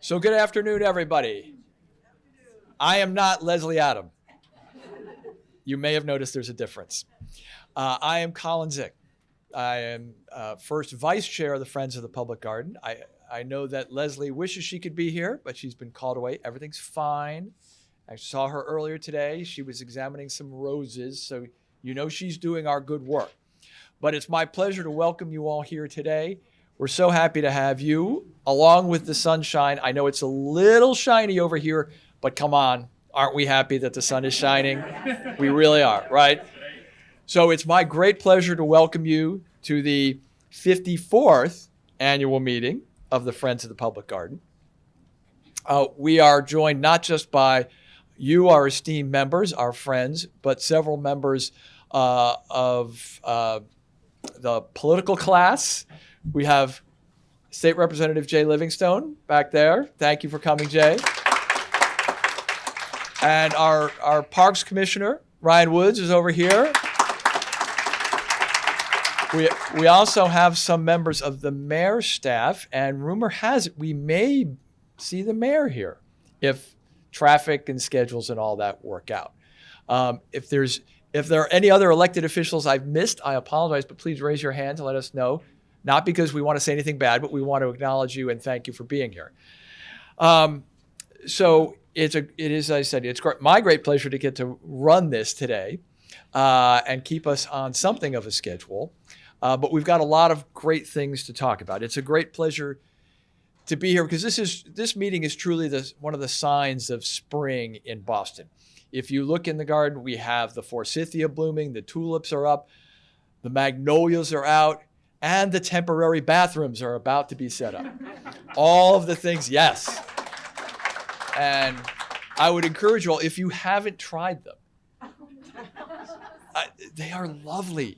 So good afternoon, everybody. I am not Leslie Adam. You may have noticed there's a difference. I am Colin Zick. I am first vice chair of the Friends of the Public Garden. I know that Leslie wishes she could be here, but she's been called away. Everything's fine. I saw her earlier today. She was examining some roses, so you know she's doing our good work. But it's my pleasure to welcome you all here today. We're so happy to have you, along with the sunshine. I know it's a little shiny over here, but come on, aren't we happy that the sun is shining? We really are, right? So it's my great pleasure to welcome you to the 54th annual meeting of the Friends of the Public Garden. We are joined not just by you, our esteemed members, our friends, but several members of the political class. We have State Representative Jay Livingstone back there. Thank you for coming, Jay. And our Parks Commissioner, Ryan Woods, is over here. We also have some members of the mayor's staff, and rumor has it we may see the mayor here if traffic and schedules and all that work out. If there are any other elected officials I've missed, I apologize, but please raise your hand to let us know. Not because we want to say anything bad, but we want to acknowledge you and thank you for being here. So it is, as I said, it's my great pleasure to get to run this today and keep us on something of a schedule. But we've got a lot of great things to talk about. It's a great pleasure to be here because this meeting is truly one of the signs of spring in Boston. If you look in the garden, we have the forsythia blooming, the tulips are up, the magnolias are out, and the temporary bathrooms are about to be set up. All of the things, yes. And I would encourage you all, if you haven't tried them, they are lovely.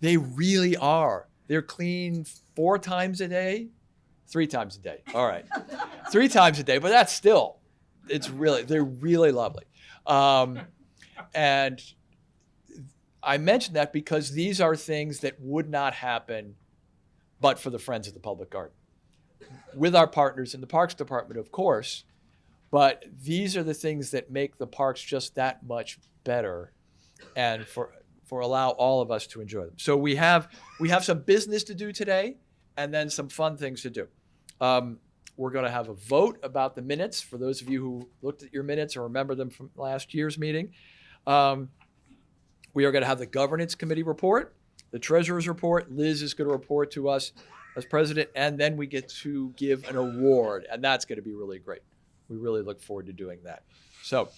They really are. They're clean 4 times a day, 3 times a day. All right, 3 times a day, but that's still, they're really lovely. And I mention that because these are things that would not happen but for the Friends of the Public Garden. With our partners in the Parks Department, of course, but these are the things that make the parks just that much better and for allow all of us to enjoy them. So we have some business to do today and then some fun things to do. We're going to have a vote about the minutes for those of you who looked at your minutes or remember them from last year's meeting. We are going to have the Governance Committee report, the Treasurer's report. Liz is going to report to us as president, and then we get to give an award, and that's going to be really great. We really look forward to doing that. So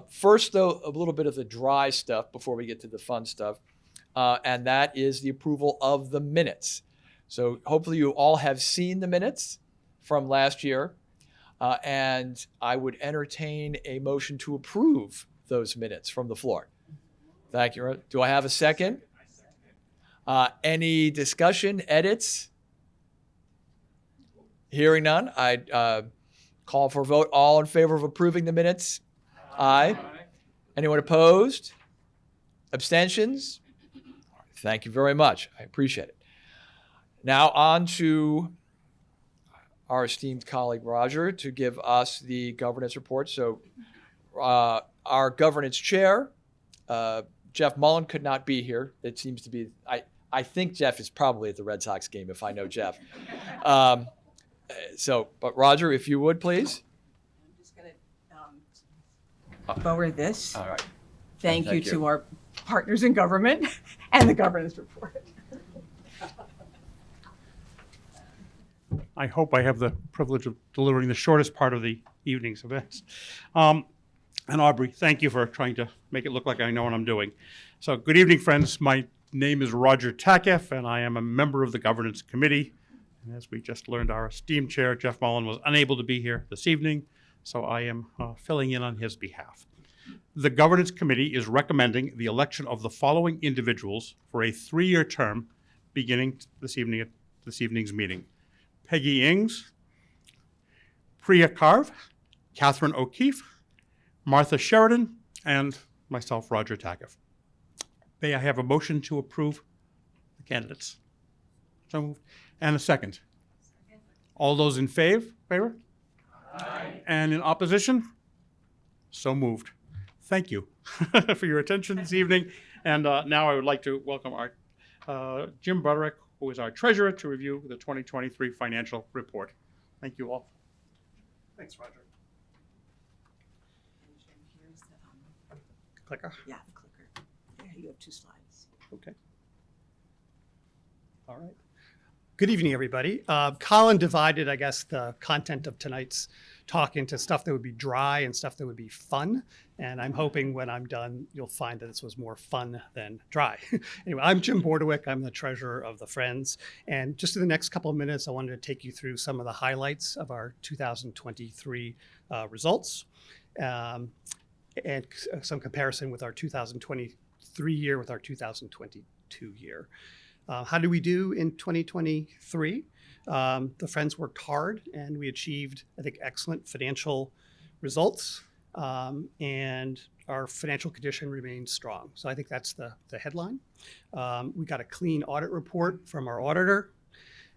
first, though, a little bit of the dry stuff before we get to the fun stuff, and that is the approval of the minutes. So hopefully you all have seen the minutes from last year, and I would entertain a motion to approve those minutes from the floor. Thank you. Do I have a second? Any discussion, edits? Hearing none, I'd call for a vote. All in favor of approving the minutes? Aye. Anyone opposed? Abstentions? Thank you very much. I appreciate it. Now on to our esteemed colleague Roger to give us the governance report. So our governance chair, Jeff Mullen, could not be here. It seems to be, I think Jeff is probably at the Red Sox game if I know Jeff. But Roger, if you would, please. I'm just going to forward this. All right. Thank you to our partners in government and the governance report. I hope I have the privilege of delivering the shortest part of the evening's events. And Aubrey, thank you for trying to make it look like I know what I'm doing. So good evening, friends. My name is Roger Takeff, and I am a member of the Governance Committee. And as we just learned, our esteemed chair, Jeff Mullen, was unable to be here this evening, so I am filling in on his behalf. The Governance Committee is recommending the election of the following individuals for a 3-year term beginning this evening at this evening's meeting. Peggy Ings, Priya Karve, Catherine O'Keefe, Martha Sheridan, and myself, Roger Takeff. May I have a motion to approve the candidates? So moved. And a second. All those in favor? Aye. And in opposition? So moved. Thank you for your attention this evening. And now I would like to welcome our Jim Broderick, who is our treasurer, to review the 2023 financial report. Thank you all. Thanks, Roger. Clicker. Yeah, the clicker. There, you have 2 slides. Okay. All right. Good evening, everybody. Colin divided, I guess, the content of tonight's talk into stuff that would be dry and stuff that would be fun. And I'm hoping when I'm done, you'll find that this was more fun than dry. Anyway, I'm Jim Bordewick. I'm the treasurer of the Friends. And just in the next couple of minutes, I wanted to take you through some of the highlights of our 2023 results and some comparison with our 2023 year with our 2022 year. How did we do in 2023? The Friends worked hard and we achieved, I think, excellent financial results, and our financial condition remains strong. So I think that's the headline. We got a clean audit report from our auditor.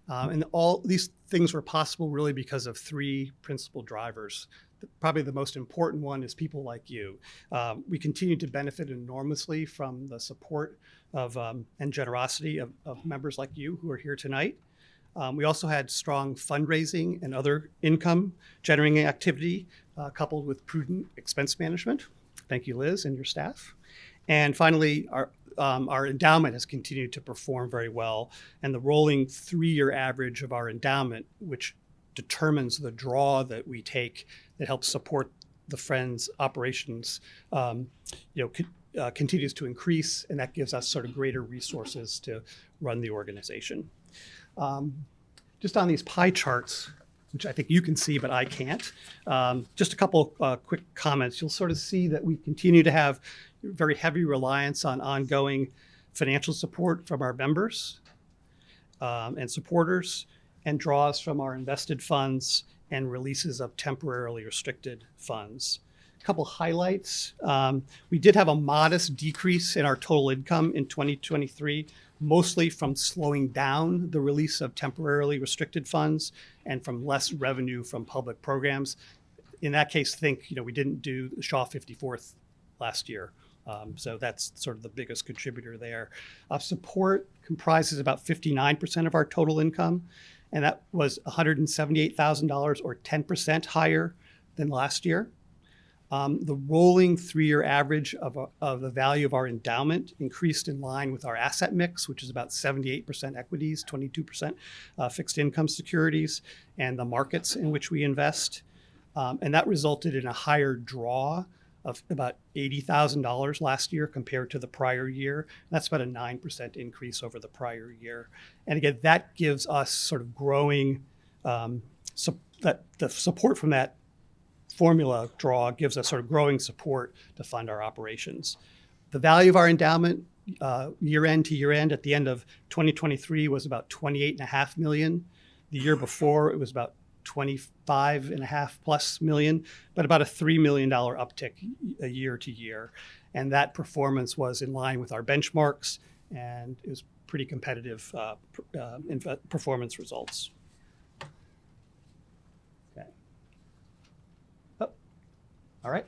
And all these things were possible really because of 3 principal drivers. Probably the most important one is people like you. We continue to benefit enormously from the support of and generosity of members like you who are here tonight. We also had strong fundraising and other income generating activity coupled with prudent expense management. Thank you, Liz, and your staff. And finally, our endowment has continued to perform very well, and the rolling 3-year average of our endowment, which determines the draw that we take that helps support the Friends operations, continues to increase, and that gives us sort of greater resources to run the organization. Just on these pie charts, which I think you can see, but I can't, just a couple quick comments. You'll sort of see that we continue to have very heavy reliance on ongoing financial support from our members and supporters, and draws from our invested funds and releases of temporarily restricted funds. A couple highlights. We did have a modest decrease in our total income in 2023, mostly from slowing down the release of temporarily restricted funds and from less revenue from public programs. In that case, we didn't do the Shaw 54th last year. So that's sort of the biggest contributor there. Support comprises about 59% of our total income, and that was $178,000 or 10% higher than last year. The rolling 3-year average of the value of our endowment increased in line with our asset mix, which is about 78% equities, 22% fixed income securities, and the markets in which we invest. And that resulted in a higher draw of about $80,000 last year compared to the prior year. That's about a 9% increase over the prior year. And again, that gives us sort of growing, that the support from that formula draw gives us sort of growing support to fund our operations. The value of our endowment year end to year end at the end of 2023 was about $28.5 million. The year before it was about $25.5 plus million, but about a $3 million uptick a year to year. And that performance was in line with our benchmarks, and it was pretty competitive performance results. Okay. Oh, all right.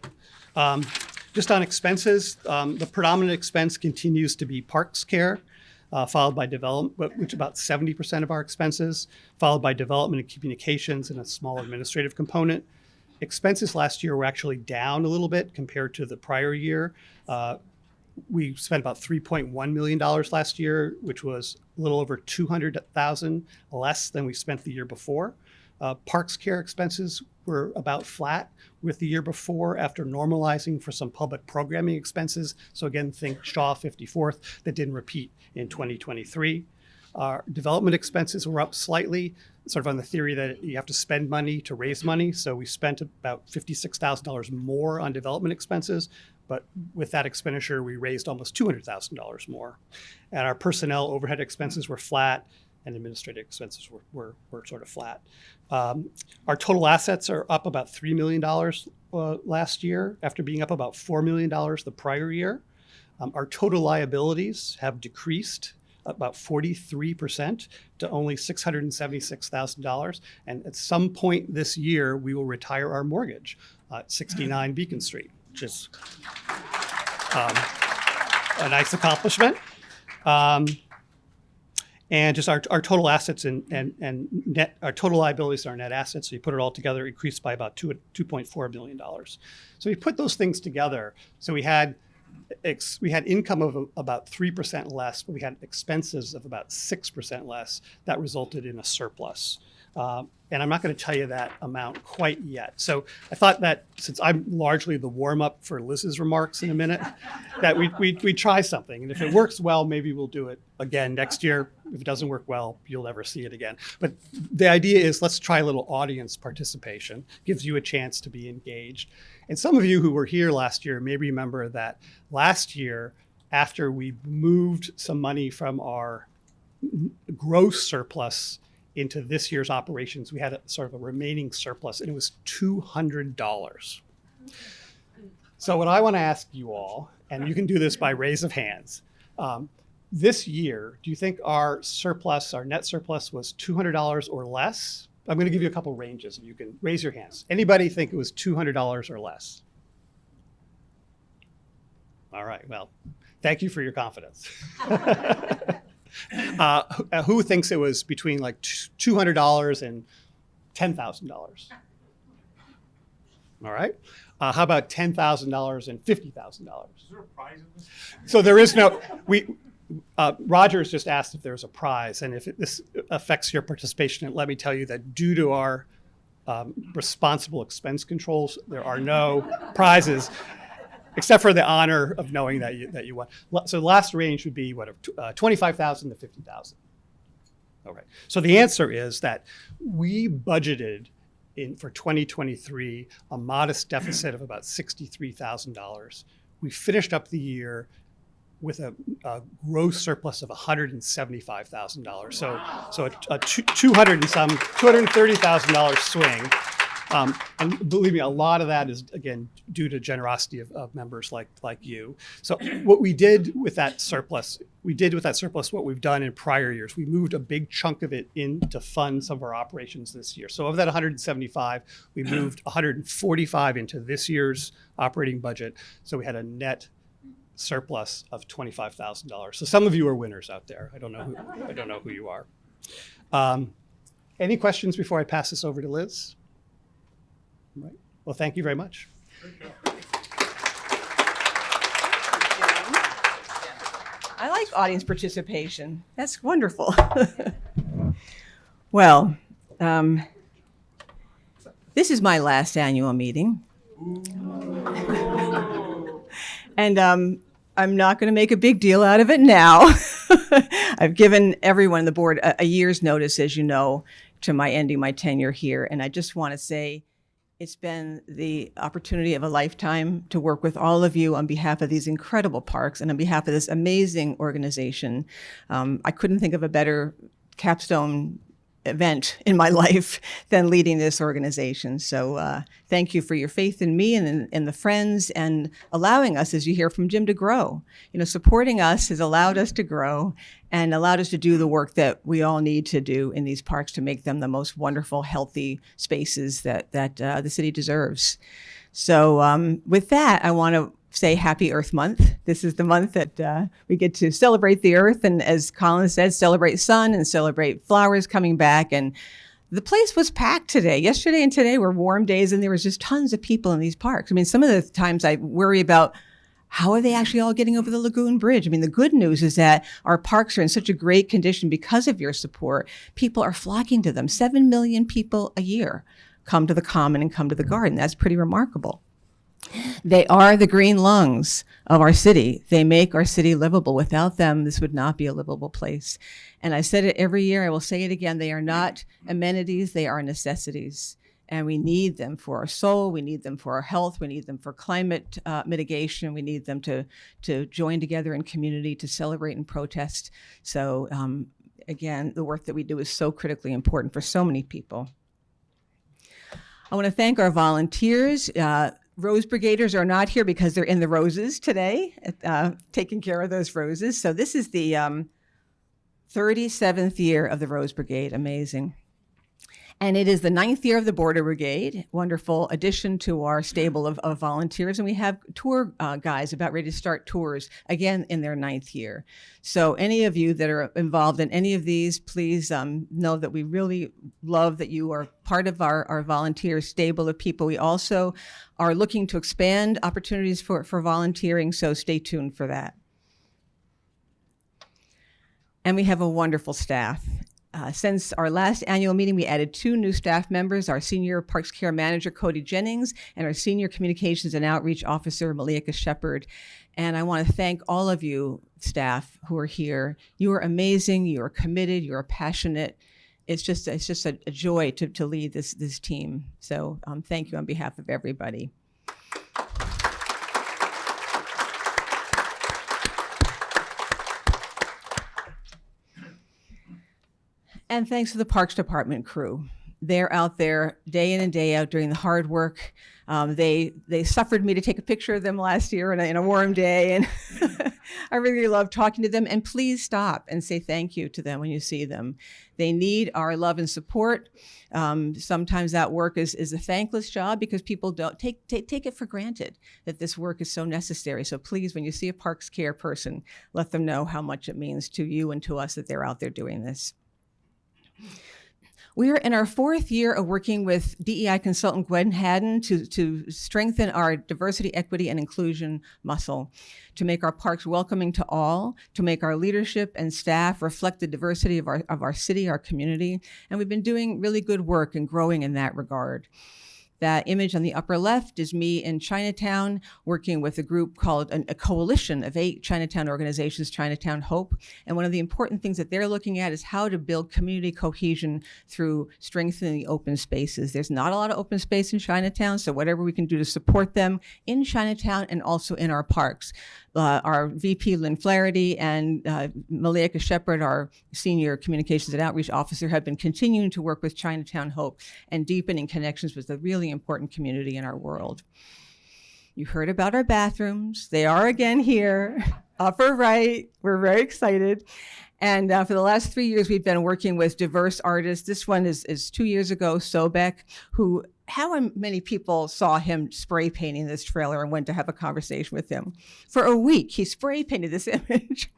Just on expenses, the predominant expense continues to be parks care, followed by development, which is about 70% of our expenses, followed by development and communications and a small administrative component. Expenses last year were actually down a little bit compared to the prior year. We spent about $3.1 million last year, which was a little over $200,000 less than we spent the year before. Parks care expenses were about flat with the year before after normalizing for some public programming expenses. So again, think Shaw 54th that didn't repeat in 2023. Our development expenses were up slightly, sort of on the theory that you have to spend money to raise money. So we spent about $56,000 more on development expenses, but with that expenditure, we raised almost $200,000 more. And our personnel overhead expenses were flat, and administrative expenses were sort of flat. Our total assets are up about $3 million last year after being up about $4 million the prior year. Our total liabilities have decreased about 43% to only $676,000. And at some point this year, we will retire our mortgage at 69 Beacon Street, which is a nice accomplishment. And just our total assets and net, our total liabilities and our net assets, so you put it all together, increased by about $2.4 billion. So you put those things together. So we had income of about 3% less, but we had expenses of about 6% less. That resulted in a surplus. And I'm not going to tell you that amount quite yet. So I thought that since I'm largely the warm-up for Liz's remarks in a minute, that we try something. And if it works well, maybe we'll do it again next year. If it doesn't work well, you'll never see it again. But the idea is let's try a little audience participation. Gives you a chance to be engaged. And some of you who were here last year may remember that last year, after we moved some money from our gross surplus into this year's operations, we had a sort of a remaining surplus, and it was $200. So what I want to ask you all, and you can do this by raise of hands, this year, do you think our surplus, our net surplus, was $200 or less? I'm going to give you a couple ranges, and you can raise your hands. Anybody think it was $200 or less? All right, well, thank you for your confidence. Who thinks it was between like $200 and $10,000? All right. How about $10,000 and $50,000? Is there a prize in this? So there is no. Rogers just asked if there's a prize, and if this affects your participation, let me tell you that due to our responsible expense controls, there are no prizes. Except for the honor of knowing that you won. So the last range would be what, 25,000 to 50,000. Okay. So the answer is that we budgeted for 2023 a modest deficit of about $63,000. We finished up the year with a gross surplus of $175,000. So a $230,000 swing. And believe me, a lot of that is, again, due to generosity of members like you. So what we did with that surplus, what we've done in prior years. We moved a big chunk of it in to fund some of our operations this year. So of that 175, we moved 145 into this year's operating budget. So we had a net surplus of $25,000. So some of you are winners out there. I don't know who you are. Any questions before I pass this over to Liz? Right. Well, thank you very much. I like audience participation. That's wonderful. Well, this is my last annual meeting. And I'm not going to make a big deal out of it now. I've given everyone on the board a year's notice, as you know, to my ending my tenure here. And I just want to say, it's been the opportunity of a lifetime to work with all of you on behalf of these incredible parks and on behalf of this amazing organization. I couldn't think of a better capstone event in my life than leading this organization. So thank you for your faith in me and in the friends, and allowing us, as you hear from Jim, to grow. You know, supporting us has allowed us to grow and allowed us to do the work that we all need to do in these parks to make them the most wonderful, healthy spaces that the city deserves. So with that, I want to say Happy Earth Month. This is the month that we get to celebrate the earth, and as Colin said, celebrate sun and celebrate flowers coming back. And the place was packed today. Yesterday and today were warm days, and there was just tons of people in these parks. I mean, some of the times I worry about how are they actually all getting over the Lagoon Bridge? I mean, the good news is that our parks are in such a great condition because of your support. People are flocking to them. 7 million people a year come to the Common and come to the Garden. That's pretty remarkable. They are the green lungs of our city. They make our city livable. Without them, this would not be a livable place. And I said it every year, I will say it again, they are not amenities, they are necessities. And we need them for our soul, we need them for our health, we need them for climate mitigation, we need them to join together in community, to celebrate and protest. So again, the work that we do is so critically important for so many people. I want to thank our volunteers. Rose Brigaders are not here because they're in the roses today, taking care of those roses. So this is the 37th year of the Rose Brigade, amazing. And it is the 9th year of the Border Brigade, wonderful addition to our stable of volunteers. And we have tour guys about ready to start tours, again, in their 9th year. So any of you that are involved in any of these, please know that we really love that you are part of our volunteer stable of people. We also are looking to expand opportunities for volunteering, so stay tuned for that. And we have a wonderful staff. Since our last annual meeting, we added 2 new staff members, our Senior Parks Care Manager, Cody Jennings, and our Senior Communications and Outreach Officer, Malika Shepard. And I want to thank all of you staff who are here. You are amazing, you are committed, you are passionate. It's just a joy to lead this team. So thank you on behalf of everybody. And thanks to the Parks Department crew. They're out there day in and day out doing the hard work. They suffered me to take a picture of them last year in a warm day, and I really love talking to them. And please stop and say thank you to them when you see them. They need our love and support. Sometimes that work is a thankless job because people don't take it for granted that this work is so necessary. So please, when you see a Parks Care person, let them know how much it means to you and to us that they're out there doing this. We are in our 4th year of working with DEI consultant Gwen Haddon to strengthen our diversity, equity, and inclusion muscle, to make our parks welcoming to all, to make our leadership and staff reflect the diversity of our city, our community. And we've been doing really good work and growing in that regard. That image on the upper left is me in Chinatown working with a group called a coalition of 8 Chinatown organizations, Chinatown Hope. And one of the important things that they're looking at is how to build community cohesion through strengthening open spaces. There's not a lot of open space in Chinatown, so whatever we can do to support them in Chinatown and also in our parks. Our VP, Lynn Flaherty, and Malika Shepard, our Senior Communications and Outreach Officer, have been continuing to work with Chinatown Hope and deepening connections with a really important community in our world. You heard about our bathrooms. They are again here, upper right. We're very excited. And for the last 3 years, we've been working with diverse artists. This one is 2 years ago, Sobek, who, how many people saw him spray painting this trailer and went to have a conversation with him? For a week, he spray painted this image.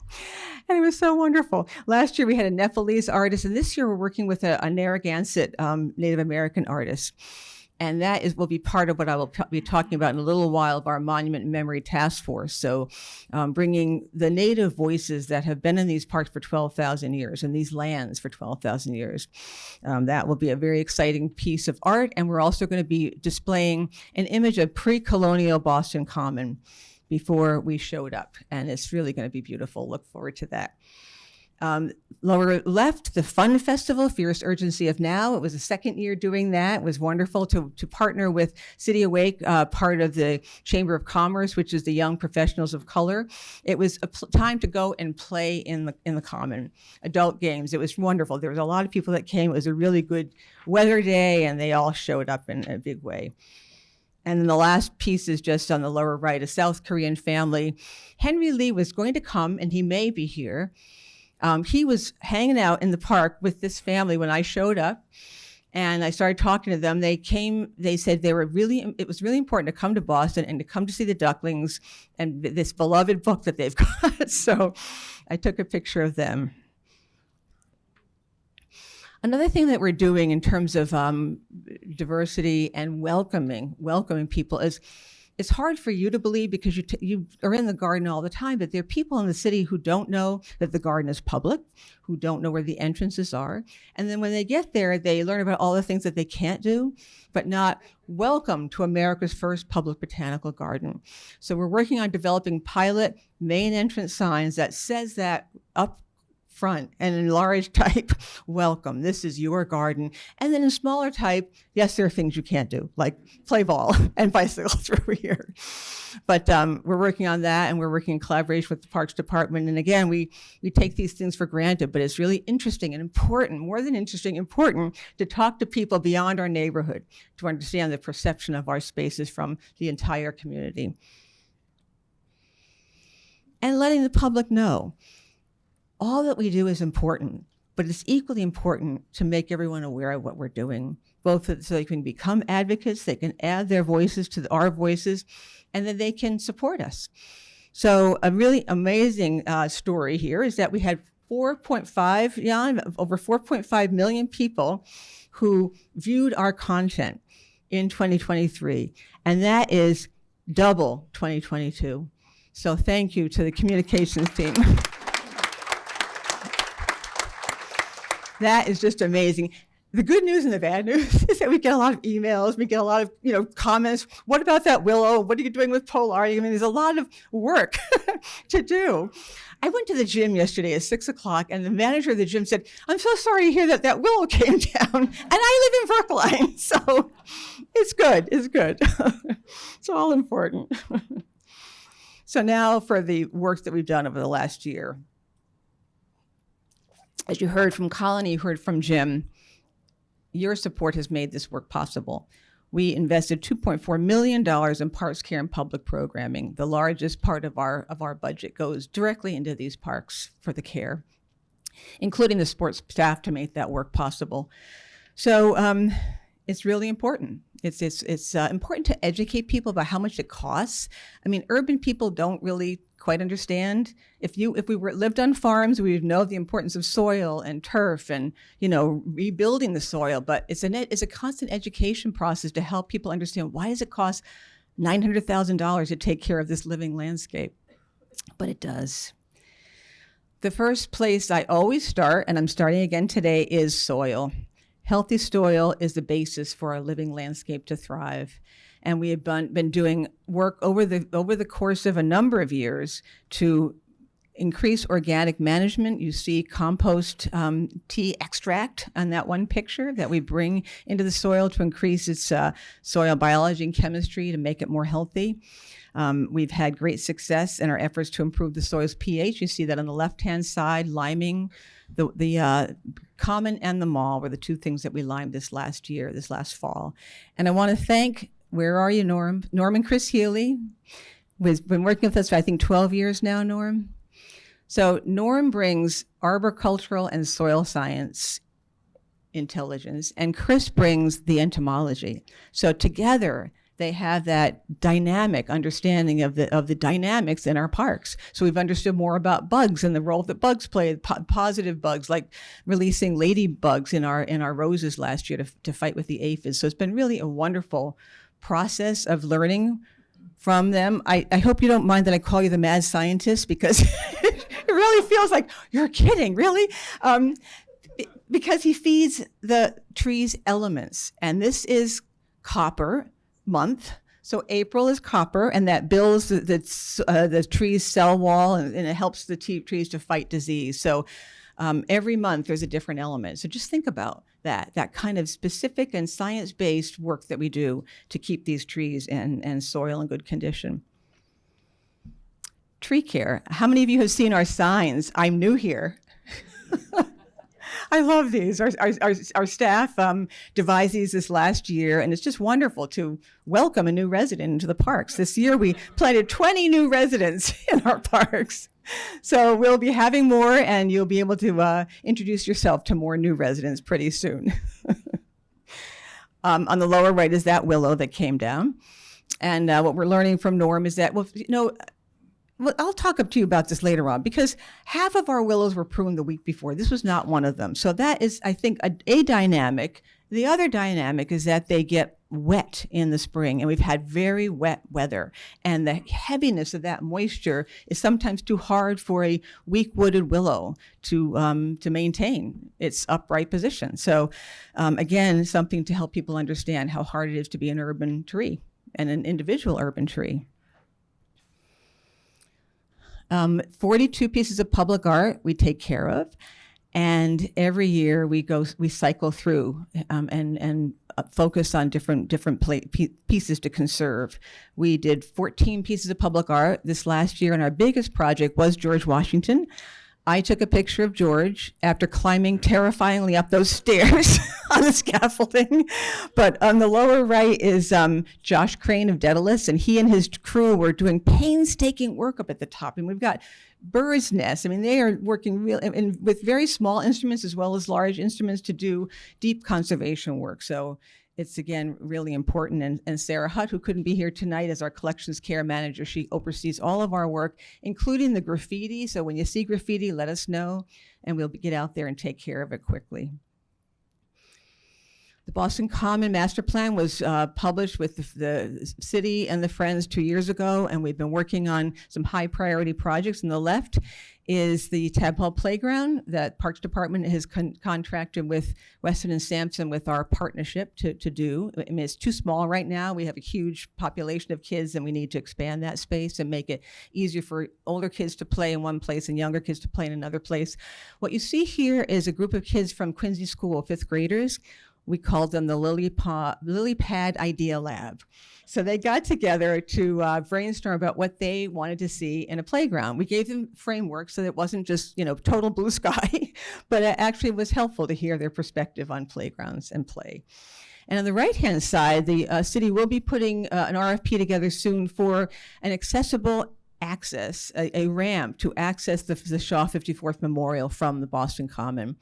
And it was so wonderful. Last year, we had a Nepalese artist, and this year we're working with a Narragansett Native American artist. And that will be part of what I will be talking about in a little while of our Monument and Memory Task Force. So bringing the Native voices that have been in these parks for 12,000 years, and these lands for 12,000 years. That will be a very exciting piece of art. And we're also going to be displaying an image of pre-colonial Boston Common before we showed up. And it's really going to be beautiful. Look forward to that. Lower left, the Fun Festival, Fierce Urgency of Now. It was the 2nd year doing that. It was wonderful to partner with City Awake, part of the Chamber of Commerce, which is the Young Professionals of Color. It was a time to go and play in the Common, adult games. It was wonderful. There was a lot of people that came. It was a really good weather day, and they all showed up in a big way. And then the last piece is just on the lower right, a South Korean family. Henry Lee was going to come, and he may be here. He was hanging out in the park with this family when I showed up, and I started talking to them. They said it was really important to come to Boston and to come to see the ducklings and this beloved book that they've got. So I took a picture of them. Another thing that we're doing in terms of diversity and welcoming people is, it's hard for you to believe because you are in the garden all the time, but there are people in the city who don't know that the garden is public, who don't know where the entrances are. And then when they get there, they learn about all the things that they can't do, but not welcome to America's first public botanical garden. So we're working on developing pilot main entrance signs that says that up front, and in large type, welcome, this is your garden. And then in smaller type, yes, there are things you can't do, like play ball and bicycle through here. But we're working on that, and we're working in collaboration with the Parks Department. And again, we take these things for granted, but it's really interesting and important, more than interesting, important to talk to people beyond our neighborhood, to understand the perception of our spaces from the entire community. And letting the public know. all that we do is important, but it's equally important to make everyone aware of what we're doing, both so they can become advocates, they can add their voices to our voices, and then they can support us. So a really amazing story here is that we had over 4.5 million people who viewed our content in 2023, and that is double 2022. So thank you to the communications team. That is just amazing. The good news and the bad news is that we get a lot of emails, we get a lot of comments. What about that willow? What are you doing with Polar? I mean, there's a lot of work to do. I went to the gym yesterday at 6 o'clock, and the manager of the gym said, "I'm so sorry to hear that that willow came down." And I live in Brookline, so it's good. It's good. It's all important. So now for the work that we've done over the last year. As you heard from Colin, you heard from Jim, your support has made this work possible. We invested $2.4 million in parks care and public programming. The largest part of our budget goes directly into these parks for the care, including the sports staff to make that work possible. So it's really important. It's important to educate people about how much it costs. I mean, urban people don't really quite understand. If we lived on farms, we would know the importance of soil and turf and rebuilding the soil. But it's a constant education process to help people understand, why does it cost $900,000 to take care of this living landscape? But it does. The first place I always start, and I'm starting again today, is soil. Healthy soil is the basis for our living landscape to thrive. And we have been doing work over the course of a number of years to increase organic management. You see compost tea extract on that one picture that we bring into the soil to increase its soil biology and chemistry to make it more healthy. We've had great success in our efforts to improve the soil's pH. You see that on the left-hand side, liming. The common and the mall were the two things that we limed this last fall. And I want to thank, where are you, Norm? Norm and Chris Healy has been working with us for, I think, 12 years now, Norm. So Norm brings arboricultural and soil science intelligence, and Chris brings the entomology. So together, they have that dynamic understanding of the dynamics in our parks. So we've understood more about bugs and the role that bugs play, positive bugs, like releasing ladybugs in our roses last year to fight with the aphids. So it's been really a wonderful process of learning from them. I hope you don't mind that I call you the mad scientist, because it really feels like, you're kidding, really? Because he feeds the trees elements, and this is copper month. So April is copper, and that builds the tree's cell wall, and it helps the trees to fight disease. So every month there's a different element. So just think about that kind of specific and science-based work that we do to keep these trees and soil in good condition. Tree care. How many of you have seen our signs? I'm new here. I love these. Our staff devised these this last year, and it's just wonderful to welcome a new resident into the parks. This year we planted 20 new residents in our parks. So we'll be having more, and you'll be able to introduce yourself to more new residents pretty soon. On the lower right is that willow that came down. And what we're learning from Norm is that, I'll talk to you about this later on, because half of our willows were pruned the week before. This was not one of them. So that is, I think, a dynamic. The other dynamic is that they get wet in the spring, and we've had very wet weather. And the heaviness of that moisture is sometimes too hard for a weak-wooded willow to maintain its upright position. So again, something to help people understand how hard it is to be an urban tree and an individual urban tree. 42 pieces of public art we take care of, and every year we cycle through and focus on different pieces to conserve. We did 14 pieces of public art this last year, and our biggest project was George Washington. I took a picture of George after climbing terrifyingly up those stairs on the scaffolding. But on the lower right is Josh Crane of Daedalus, and he and his crew were doing painstaking work up at the top. And we've got bird's nests. I mean, they are working with very small instruments as well as large instruments to do deep conservation work. So it's, again, really important. And Sarah Hutt, who couldn't be here tonight as our collections care manager, she oversees all of our work, including the graffiti. So when you see graffiti, let us know, and we'll get out there and take care of it quickly. The Boston Common Master Plan was published with the city and the Friends 2 years ago, and we've been working on some high priority projects. On the left is the Tadpole Playground that Parks Department has contracted with Weston and Sampson with our partnership to do. I mean, it's too small right now. We have a huge population of kids, and we need to expand that space and make it easier for older kids to play in one place and younger kids to play in another place. What you see here is a group of kids from Quincy School, 5th graders. We called them the Lily Pad Idea Lab. So they got together to brainstorm about what they wanted to see in a playground. We gave them framework so that it wasn't just, total blue sky, but it actually was helpful to hear their perspective on playgrounds and play. And on the right-hand side, the city will be putting an RFP together soon for an accessible access, a ramp to access the Shaw 54th Memorial from the Boston Common.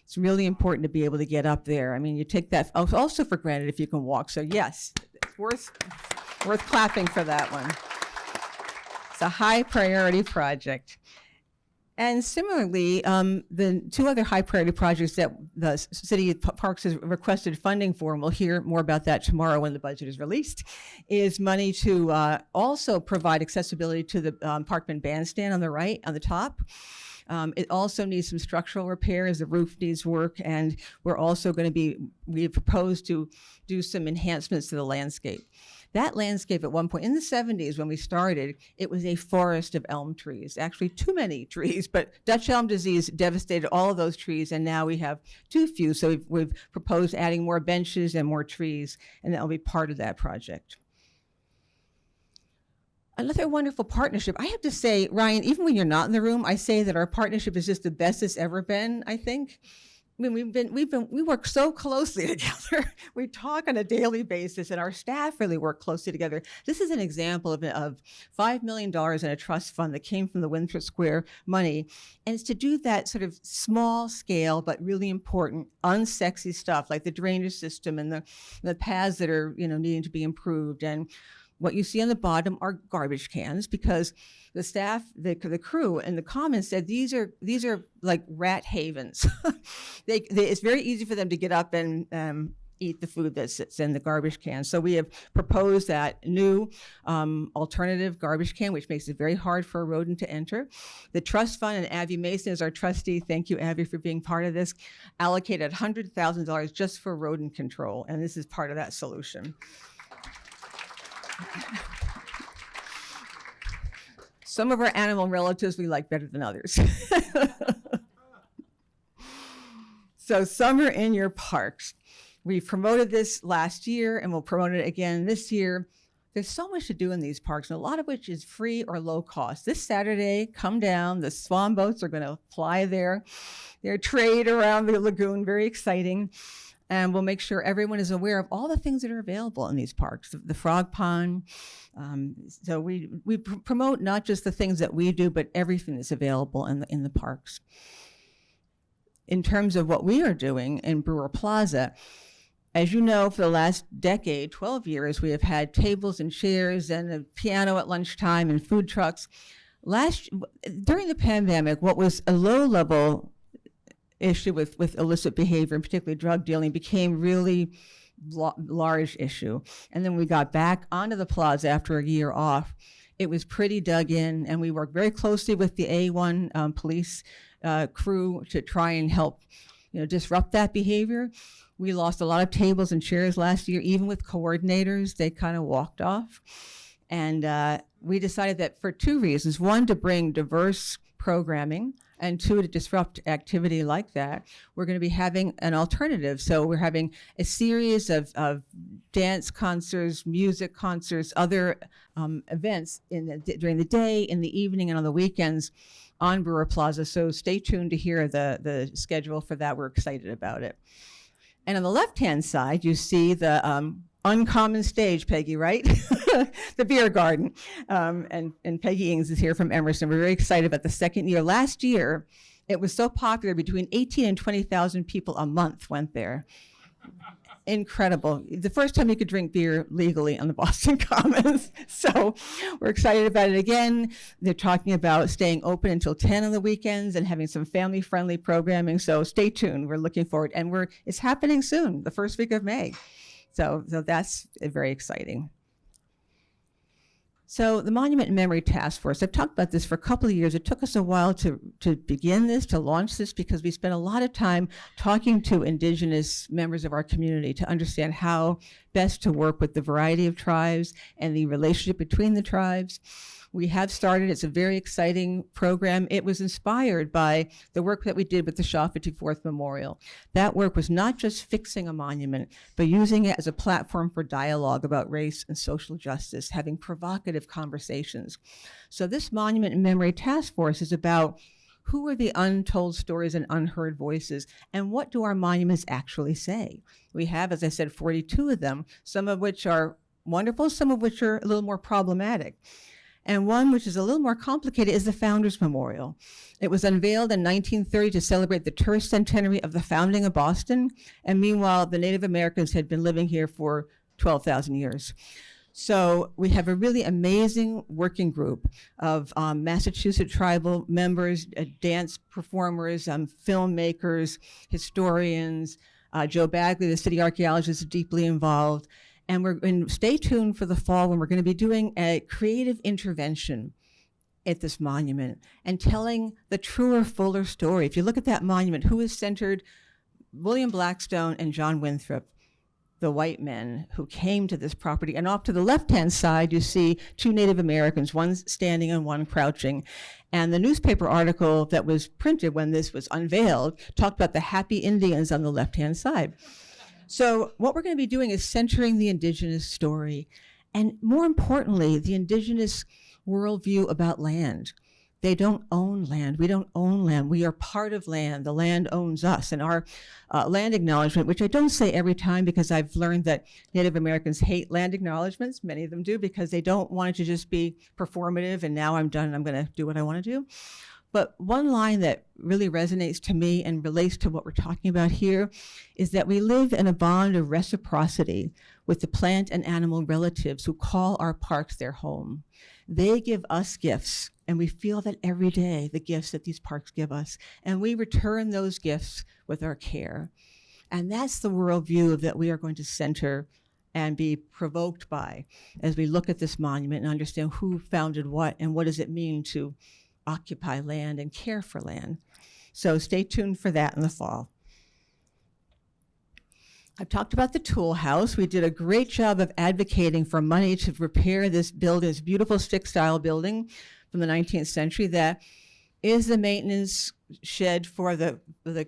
It's really important to be able to get up there. I mean, you take that also for granted if you can walk. So yes, it's worth clapping for that one. It's a high priority project. And similarly, the two other high priority projects that the City Parks has requested funding for, and we'll hear more about that tomorrow when the budget is released, is money to also provide accessibility to the Parkman Bandstand on the right, on the top. It also needs some structural repairs. The roof needs work, and we've proposed to do some enhancements to the landscape. That landscape at one point in the 70s when we started, it was a forest of elm trees, actually too many trees, but Dutch elm disease devastated all of those trees, and now we have too few. So we've proposed adding more benches and more trees, and that will be part of that project. Another wonderful partnership. I have to say, Ryan, even when you're not in the room, I say that our partnership is just the best it's ever been, I think. I mean, we work so closely together. We talk on a daily basis, and our staff really work closely together. This is an example of $5 million in a trust fund that came from the Winthrop Square money. And it's to do that sort of small scale, but really important, unsexy stuff like the drainage system and the paths that are, needing to be improved. And what you see on the bottom are garbage cans, because the staff, the crew, and the Commons said these are like rat havens. It's very easy for them to get up and eat the food that sits in the garbage can. So we have proposed that new alternative garbage can, which makes it very hard for a rodent to enter. The trust fund, and Abby Mason is our trustee. Thank you, Abby, for being part of this. Allocated $100,000 just for rodent control, and this is part of that solution. Some of our animal relatives we like better than others. So summer in your parks. We promoted this last year and we'll promote it again this year. There's so much to do in these parks, and a lot of which is free or low cost. This Saturday, come down. The swan boats are going to fly their trade around the lagoon. Very exciting. And we'll make sure everyone is aware of all the things that are available in these parks, the frog pond. So we promote not just the things that we do, but everything that's available in the parks. In terms of what we are doing in Brewer Plaza, as you know, for the last decade, 12 years, we have had tables and chairs and a piano at lunchtime and food trucks. During the pandemic, what was a low-level issue with illicit behavior, and particularly drug dealing, became really large issue. And then we got back onto the plaza after a year off. It was pretty dug in, and we worked very closely with the A1 police crew to try and help disrupt that behavior. We lost a lot of tables and chairs last year, even with coordinators. They kind of walked off. And we decided that for two reasons. One, to bring diverse programming, and two, to disrupt activity like that, we're going to be having an alternative. So we're having a series of dance concerts, music concerts, other events during the day, in the evening, and on the weekends on Brewer Plaza. So stay tuned to hear the schedule for that. We're excited about it. And on the left-hand side, you see the uncommon stage, Peggy, right? The beer garden. And Peggy Ings is here from Emerson. We're very excited about the second year. Last year, it was so popular, between 18 and 20,000 people a month went there. Incredible. The first time you could drink beer legally on the Boston Commons. So we're excited about it again. They're talking about staying open until 10 on the weekends and having some family-friendly programming. So stay tuned. We're looking forward. And it's happening soon, the first week of May. So that's very exciting. So the Monument and Memory Task Force, I've talked about this for a couple of years. It took us a while to begin this, to launch this, because we spent a lot of time talking to Indigenous members of our community to understand how best to work with the variety of tribes and the relationship between the tribes. We have started, it's a very exciting program. It was inspired by the work that we did with the Shaw 54th Memorial. That work was not just fixing a monument, but using it as a platform for dialogue about race and social justice, having provocative conversations. So this Monument and Memory Task Force is about who are the untold stories and unheard voices, and what do our monuments actually say? We have, as I said, 42 of them, some of which are wonderful, some of which are a little more problematic. And one which is a little more complicated is the Founders Memorial. It was unveiled in 1930 to celebrate the tercentenary of the founding of Boston. And meanwhile, the Native Americans had been living here for 12,000 years. So we have a really amazing working group of Massachusetts tribal members, dance performers, filmmakers, historians. Joe Bagley, the city archaeologist, is deeply involved. And stay tuned for the fall when we're going to be doing a creative intervention at this monument and telling the truer, fuller story. If you look at that monument, who is centered? William Blackstone and John Winthrop, the white men who came to this property. And off to the left-hand side, you see two Native Americans, one standing and one crouching. And the newspaper article that was printed when this was unveiled talked about the happy Indians on the left-hand side. So what we're going to be doing is centering the Indigenous story, and more importantly, the Indigenous worldview about land. They don't own land. We don't own land. We are part of land. The land owns us. And our land acknowledgement, which I don't say every time because I've learned that Native Americans hate land acknowledgements. Many of them do because they don't want it to just be performative and now I'm done and I'm going to do what I want to do. But one line that really resonates to me and relates to what we're talking about here is that we live in a bond of reciprocity with the plant and animal relatives who call our parks their home. They give us gifts, and we feel that every day, the gifts that these parks give us, and we return those gifts with our care. And that's the worldview that we are going to center and be provoked by as we look at this monument and understand who founded what and what does it mean to occupy land and care for land. So stay tuned for that in the fall. I've talked about the Tool House. We did a great job of advocating for money to repair this building, this beautiful stick-style building from the 19th century that is the maintenance shed for the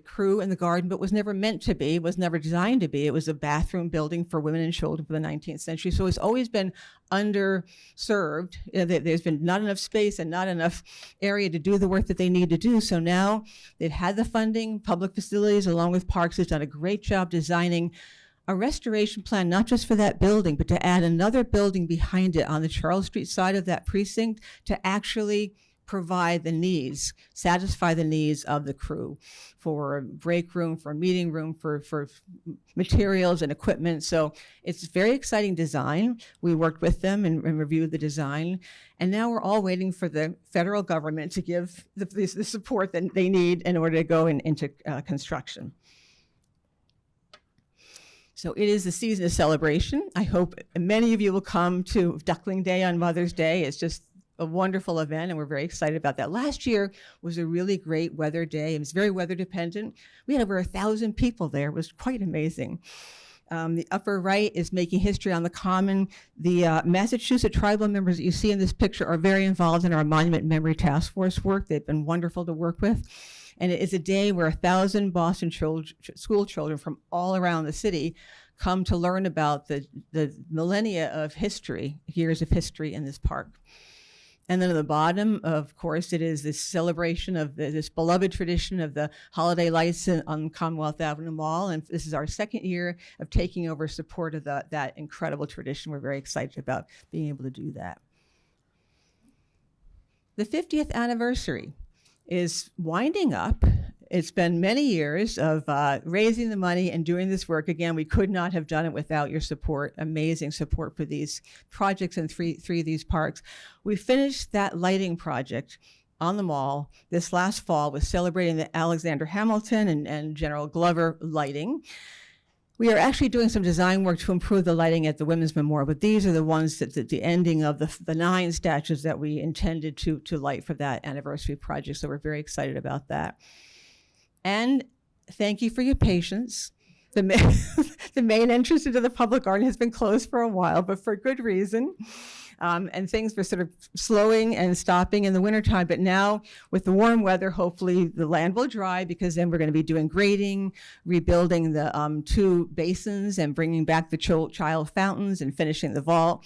crew in the garden, but was never meant to be, was never designed to be. It was a bathroom building for women and children for the 19th century. So it's always been underserved. There's been not enough space and not enough area to do the work that they need to do. So now they've had the funding. Public Facilities, along with Parks, has done a great job designing a restoration plan, not just for that building, but to add another building behind it on the Charles Street side of that precinct to actually provide the needs, satisfy the needs of the crew for a break room, for a meeting room, for materials and equipment. So it's a very exciting design. We worked with them and reviewed the design. And now we're all waiting for the federal government to give the support that they need in order to go into construction. So it is the season of celebration. I hope many of you will come to Duckling Day on Mother's Day. It's just a wonderful event, and we're very excited about that. Last year was a really great weather day. It was very weather dependent. We had over 1,000 people there. It was quite amazing. The upper right is making history on the Common. The Massachusetts tribal members that you see in this picture are very involved in our Monument Memory Task Force work. They've been wonderful to work with. And it is a day where 1,000 Boston school children from all around the city come to learn about the millennia of history, years of history in this park. And then at the bottom, of course, it is this celebration of this beloved tradition of the holiday lights on Commonwealth Avenue Mall. And this is our second year of taking over support of that incredible tradition. We're very excited about being able to do that. The 50th anniversary is winding up. It's been many years of raising the money and doing this work. Again, we could not have done it without your support, amazing support for these projects in three of these parks. We finished that lighting project on the mall this last fall with celebrating the Alexander Hamilton and General Glover lighting. We are actually doing some design work to improve the lighting at the Women's Memorial, but these are the ones that the ending of the 9 statues that we intended to light for that anniversary project. So we're very excited about that. And thank you for your patience. The main entrance into the public garden has been closed for a while, but for good reason. And things were sort of slowing and stopping in the wintertime. But now with the warm weather, hopefully the land will dry, because then we're going to be doing grading, rebuilding the 2 basins and bringing back the child fountains and finishing the vault.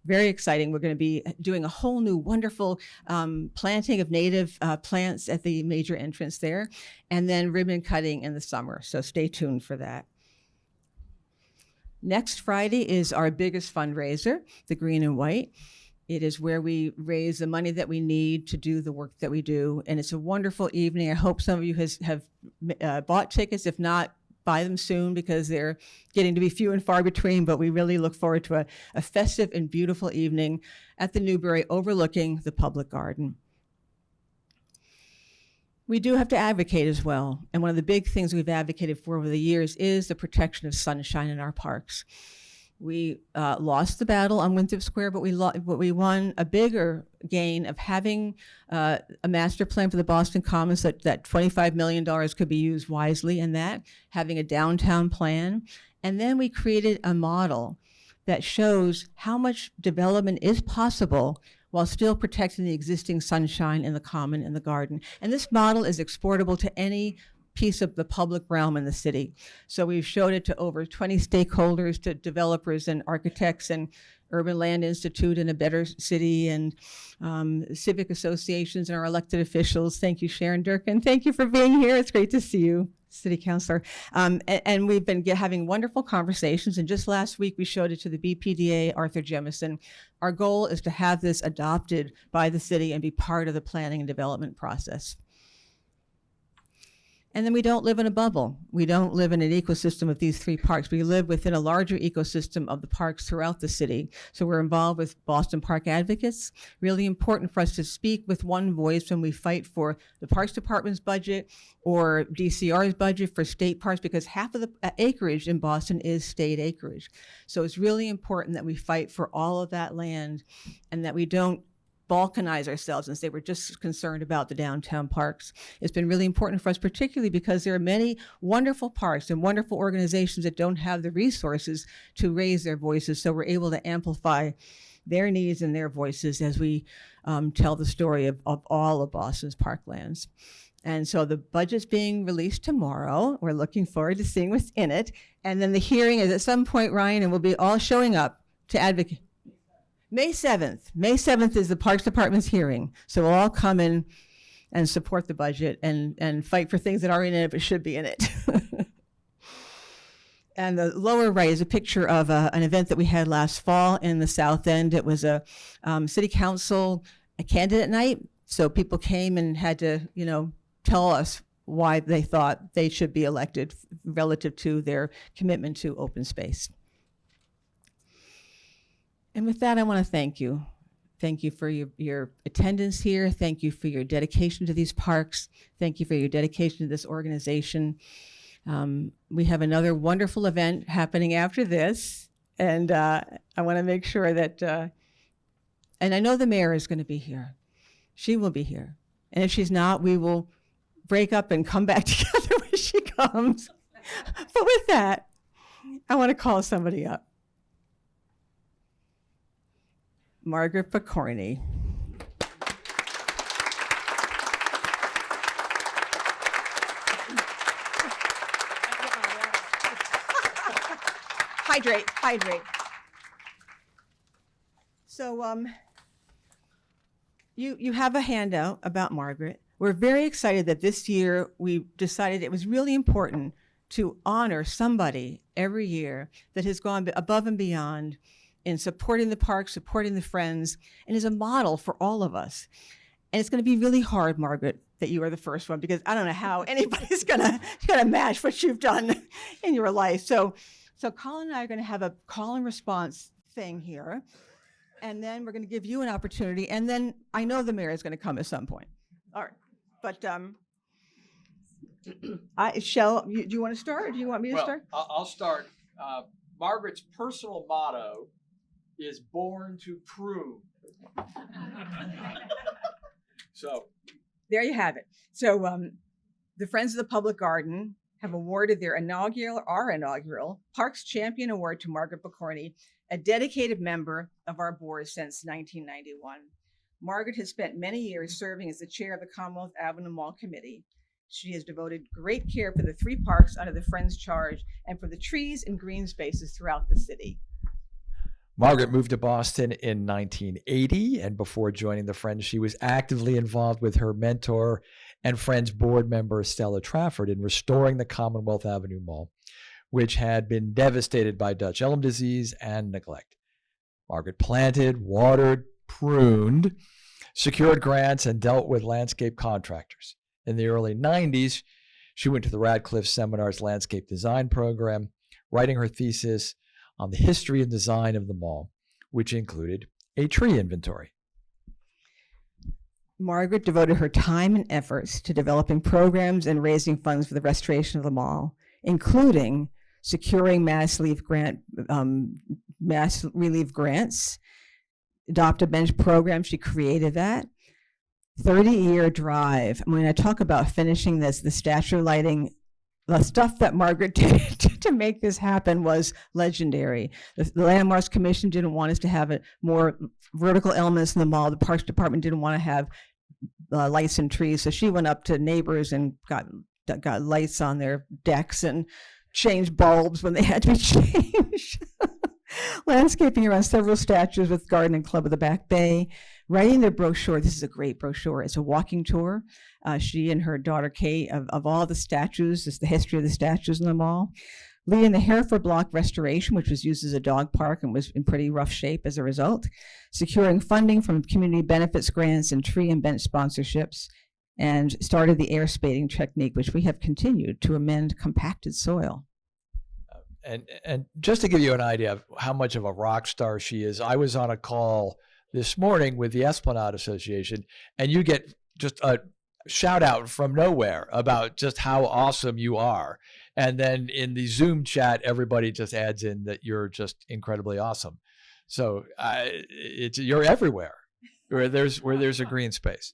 Very exciting. We're going to be doing a whole new wonderful planting of native plants at the major entrance there, and then ribbon cutting in the summer. So stay tuned for that. Next Friday is our biggest fundraiser, the Green and White. It is where we raise the money that we need to do the work that we do. And it's a wonderful evening. I hope some of you have bought tickets. If not, buy them soon, because they're getting to be few and far between. But we really look forward to a festive and beautiful evening at the Newbury overlooking the public garden. We do have to advocate as well. And one of the big things we've advocated for over the years is the protection of sunshine in our parks. We lost the battle on Winthrop Square, but we won a bigger gain of having a master plan for the Boston Commons that $25 million could be used wisely in that, having a downtown plan. And then we created a model that shows how much development is possible while still protecting the existing sunshine in the common and the garden. And this model is exportable to any piece of the public realm in the city. So we've showed it to over 20 stakeholders, to developers and architects and Urban Land Institute and A Better City and civic associations and our elected officials. Thank you, Sharon Durkin. Thank you for being here. It's great to see you, City Councilor. And we've been having wonderful conversations. And just last week, we showed it to the BPDA, Arthur Jemison. Our goal is to have this adopted by the city and be part of the planning and development process. And then we don't live in a bubble. We don't live in an ecosystem of these 3 parks. We live within a larger ecosystem of the parks throughout the city. So we're involved with Boston Park Advocates. Really important for us to speak with one voice when we fight for the Parks Department's budget or DCR's budget for state parks, because half of the acreage in Boston is state acreage. So it's really important that we fight for all of that land and that we don't balkanize ourselves and say we're just concerned about the downtown parks. It's been really important for us, particularly because there are many wonderful parks and wonderful organizations that don't have the resources to raise their voices. So we're able to amplify their needs and their voices as we tell the story of all of Boston's parklands. And so the budget's being released tomorrow. We're looking forward to seeing what's in it. And then the hearing is at some point, Ryan, and we'll be all showing up to advocate. May 7th. May 7th is the Parks Department's hearing. So we'll all come in and support the budget and fight for things that aren't in it but should be in it. And the lower right is a picture of an event that we had last fall in the South End. It was a city council candidate night. So people came and had to, tell us why they thought they should be elected relative to their commitment to open space. And with that, I want to thank you. Thank you for your attendance here. Thank you for your dedication to these parks. Thank you for your dedication to this organization. We have another wonderful event happening after this. And I want to make sure that, and I know the mayor is going to be here. She will be here. And if she's not, we will break up and come back together when she comes. But with that, I want to call somebody up. Margaret Pokorny. Hydrate. So, You have a handout about Margaret. We're very excited that this year we decided it was really important to honor somebody every year that has gone above and beyond in supporting the park, supporting the Friends, and is a model for all of us. And it's going to be really hard, Margaret, that you are the first one, because I don't know how anybody's gonna match what you've done in your life. So Colin and I are going to have a call and response thing here, and then we're going to give you an opportunity, and then I know the mayor is going to come at some point. All right, but do you want to start, or do you want me to start? I'll start. Margaret's personal motto is "Born to Prune." So there you have it. So the Friends of the Public Garden have awarded our inaugural Parks Champion Award to Margaret Pokorny, a dedicated member of our board since 1991. Margaret has spent many years serving as the chair of the Commonwealth Avenue Mall Committee. She has devoted great care for the 3 parks under the Friends charge and for the trees and green spaces throughout the city. Margaret moved to Boston in 1980, and before joining the Friends, she was actively involved with her mentor and Friends board member Stella Trafford in restoring the Commonwealth Avenue Mall, which had been devastated by Dutch elm disease and neglect. Margaret planted, watered, pruned, secured grants, and dealt with landscape contractors. In the early 90s, she went to the Radcliffe Seminar's landscape design program, writing her thesis on the history and design of the mall, which included a tree inventory. Margaret devoted her time and efforts to developing programs and raising funds for the restoration of the mall, including securing mass relief grants, adopt a bench program. She created that. 30-year drive. When I talk about finishing this, the statue lighting, the stuff that Margaret did to make this happen was legendary. The Landmarks Commission didn't want us to have more vertical elements in the mall. The Parks Department didn't want to have lights and trees, so she went up to neighbors and got lights on their decks and changed bulbs when they had to be changed. Landscaping around several statues with Garden and Club of the Back Bay. Writing their brochure. This is a great brochure. It's a walking tour. She and her daughter Kate of all the statues. It's the history of the statues in the mall. Leading the Hereford Block restoration, which was used as a dog park and was in pretty rough shape as a result. Securing funding from community benefits grants and tree and bench sponsorships. And started the air spading technique, which we have continued to amend compacted soil. And just to give you an idea of how much of a rock star she is, I was on a call this morning with the Esplanade Association, and you get just a shout out from nowhere about just how awesome you are. And then in the Zoom chat, everybody just adds in that you're just incredibly awesome. So you're everywhere where there's a green space.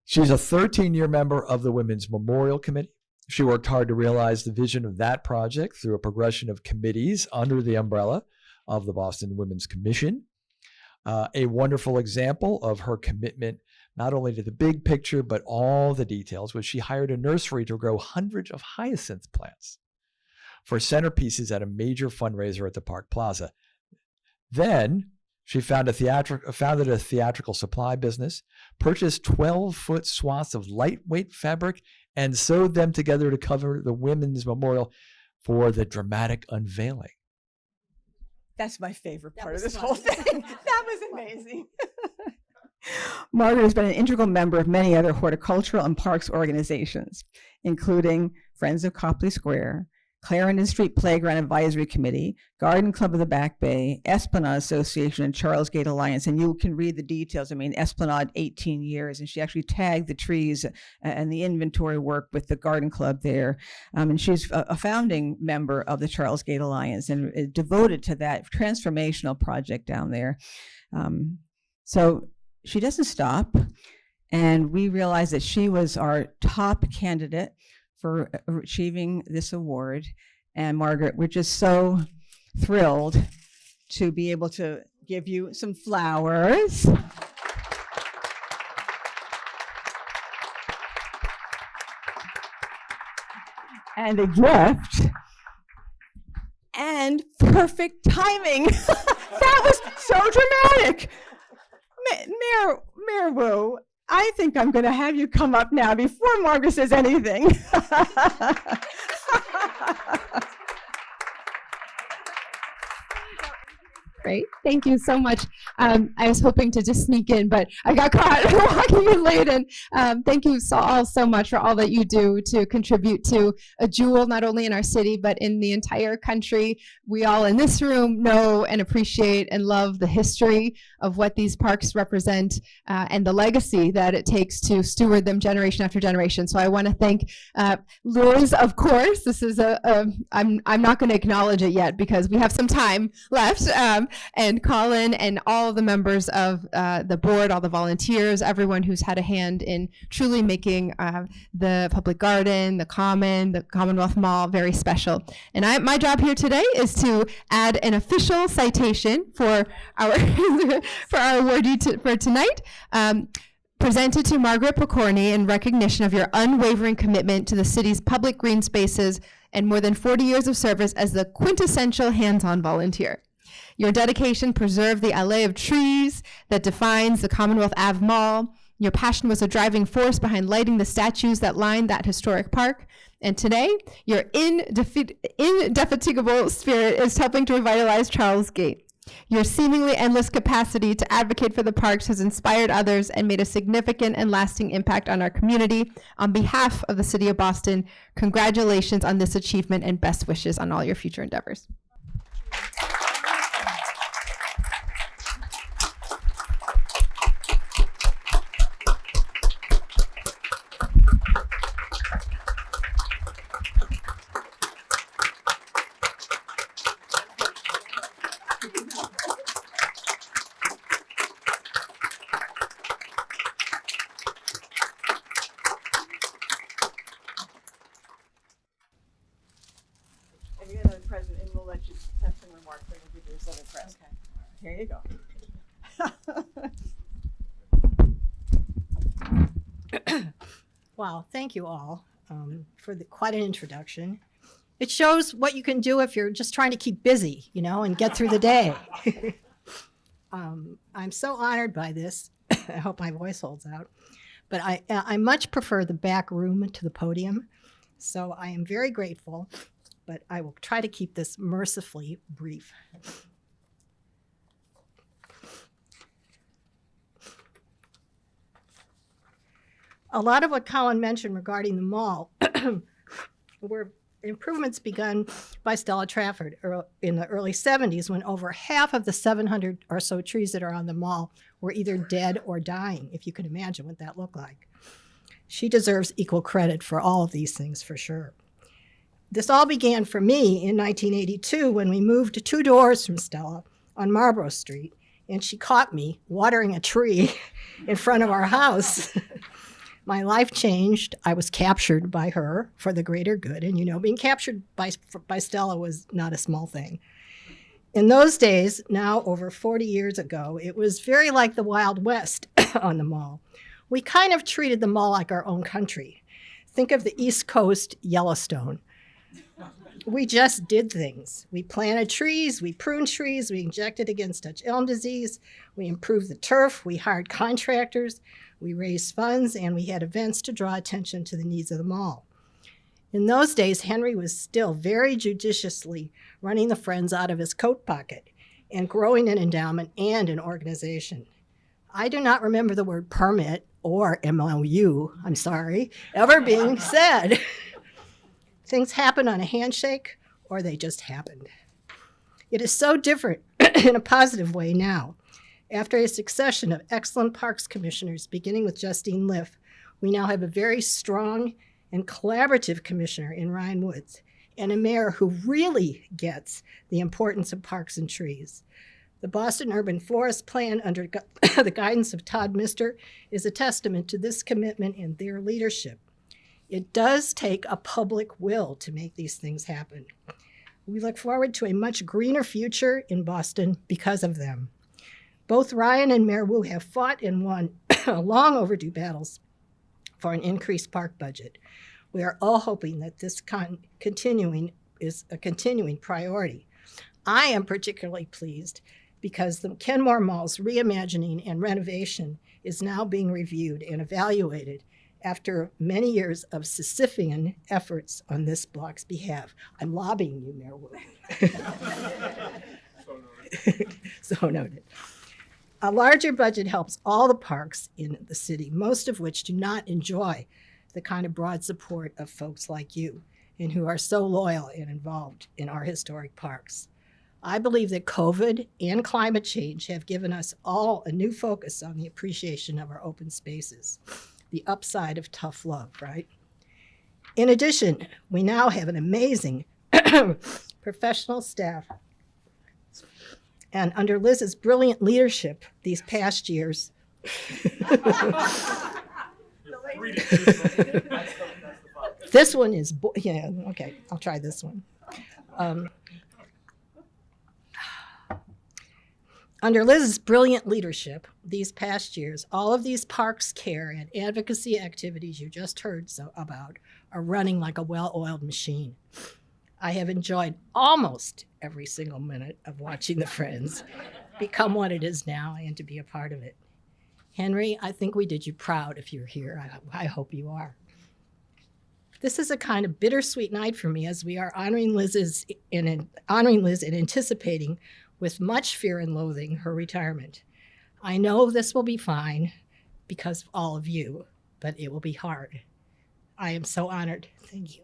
She's a 13-year member of the Women's Memorial Committee. She worked hard to realize the vision of that project through a progression of committees under the umbrella of the Boston Women's Commission. A wonderful example of her commitment not only to the big picture, but all the details, was she hired a nursery to grow hundreds of hyacinth plants for centerpieces at a major fundraiser at the Park Plaza. Then she founded a theatrical supply business, purchased 12-foot swaths of lightweight fabric, and sewed them together to cover the Women's Memorial for the dramatic unveiling. That's my favorite part of this whole thing. That was amazing. Margaret has been an integral member of many other horticultural and parks organizations, including Friends of Copley Square, Clarendon Street Playground Advisory Committee, Garden Club of the Back Bay, Esplanade Association, and Charles Gate Alliance. And you can read the details. I mean, Esplanade, 18 years, and she actually tagged the trees and the inventory work with the Garden Club there. And she's a founding member of the Charles Gate Alliance and is devoted to that transformational project down there. So she doesn't stop. And we realized that she was our top candidate for achieving this award. And Margaret, we're just so thrilled to be able to give you some flowers. And a gift. And perfect timing. That was so dramatic. Mayor Wu, I think I'm going to have you come up now before Margaret says anything. Great. Thank you so much. I was hoping to just sneak in, but I got caught walking in late. And thank you all so much for all that you do to contribute to a jewel, not only in our city, but in the entire country. We all in this room know and appreciate and love the history of what these parks represent and the legacy that it takes to steward them generation after generation. So I want to thank Liz, of course. This is I'm not going to acknowledge it yet because we have some time left. And Colin and all the members of the board, all the volunteers, everyone who's had a hand in truly making the public garden, the Common, the Commonwealth Mall very special. And my job here today is to add an official citation for our for our awardee for tonight. Presented to Margaret Pokorny in recognition of your unwavering commitment to the city's public green spaces and more than 40 years of service as the quintessential hands-on volunteer. Your dedication preserved the alley of trees that defines the Commonwealth Ave Mall. Your passion was a driving force behind lighting the statues that line that historic park. And today, your indefatigable spirit is helping to revitalize Charles Gate. Your seemingly endless capacity to advocate for the parks has inspired others and made a significant and lasting impact on our community. On behalf of the City of Boston, congratulations on this achievement and best wishes on all your future endeavors. And you're the president, and we'll let you have some remarks, and we'll give you a Southern Press. Okay. Here you go. Wow, thank you all for quite an introduction. It shows what you can do if you're just trying to keep busy, you know, and get through the day. I'm so honored by this. I hope my voice holds out. But I much prefer the back room to the podium. So I am very grateful, but I will try to keep this mercifully brief. A lot of what Colin mentioned regarding the mall were improvements begun by Stella Trafford in the early 70s, when over half of the 700 or so trees that are on the mall were either dead or dying, if you can imagine what that looked like. She deserves equal credit for all of these things, for sure. This all began for me in 1982 when we moved 2 doors from Stella on Marlborough Street, and she caught me watering a tree in front of our house. My life changed. I was captured by her for the greater good. And, you know, being captured by Stella was not a small thing. In those days, now over 40 years ago, it was very like the Wild West on the mall. We kind of treated the mall like our own country. Think of the East Coast Yellowstone. We just did things. We planted trees, we pruned trees, we injected against Dutch elm disease, we improved the turf, we hired contractors, we raised funds, and we had events to draw attention to the needs of the mall. In those days, Henry was still very judiciously running the Friends out of his coat pocket and growing an endowment and an organization. I do not remember the word permit or MOU, I'm sorry, ever being said. Things happen on a handshake, or they just happened. It is so different in a positive way now. After a succession of excellent parks commissioners, beginning with Justine Liff, we now have a very strong and collaborative commissioner in Ryan Woods, and a mayor who really gets the importance of parks and trees. The Boston Urban Forest Plan, under the guidance of Todd Mister, is a testament to this commitment and their leadership. It does take a public will to make these things happen. We look forward to a much greener future in Boston because of them. Both Ryan and Mayor Wu have fought and won long overdue battles for an increased park budget. We are all hoping that this continuing is a continuing priority. I am particularly pleased because the Kenmore Mall's reimagining and renovation is now being reviewed and evaluated after many years of Sisyphean efforts on this block's behalf. I'm lobbying you, Mayor Wood. So noted. A larger budget helps all the parks in the city, most of which do not enjoy the kind of broad support of folks like you and who are so loyal and involved in our historic parks. I believe that COVID and climate change have given us all a new focus on the appreciation of our open spaces, the upside of tough love, right? In addition, we now have an amazing professional staff. And under Liz's brilliant leadership these past years, this one is, yeah, okay, I'll try this one. Under Liz's brilliant leadership these past years, all of these parks care and advocacy activities you just heard about are running like a well-oiled machine. I have enjoyed almost every single minute of watching the Friends become what it is now and to be a part of it. Henry, I think we did you proud if you're here. I hope you are. This is a kind of bittersweet night for me as we are honoring Liz and anticipating with much fear and loathing her retirement. I know this will be fine because of all of you, but it will be hard. I am so honored. Thank you.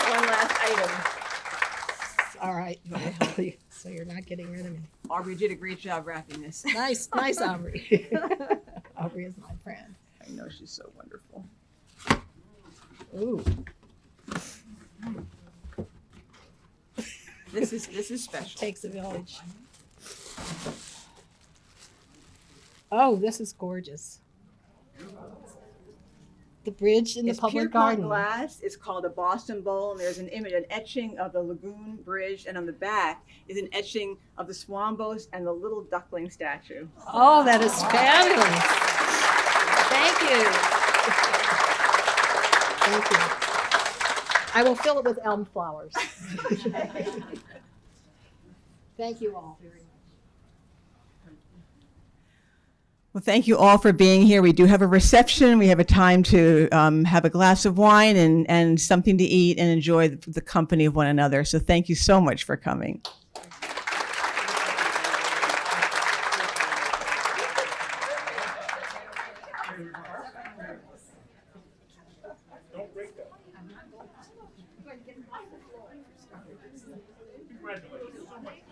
One last item. All right, so you're not getting rid of me. Aubrey did a great job wrapping this. Nice, Aubrey. Aubrey is my friend. I know, she's so wonderful. Ooh. This is special. Takes a village. Oh, this is gorgeous. The bridge in the It's public Pierpont garden. glass. It's called a Boston Bowl, and there's an image, an etching of the lagoon bridge, and on the back is an etching of the swan boat and the little duckling statue. Oh, that is fabulous. Thank you. Thank you. I will fill it with elm flowers. Thank you all very much. Well, thank you all for being here. We do have a reception. We have a time to have a glass of wine and something to eat and enjoy the company of one another. So thank you so much for coming. Congratulations.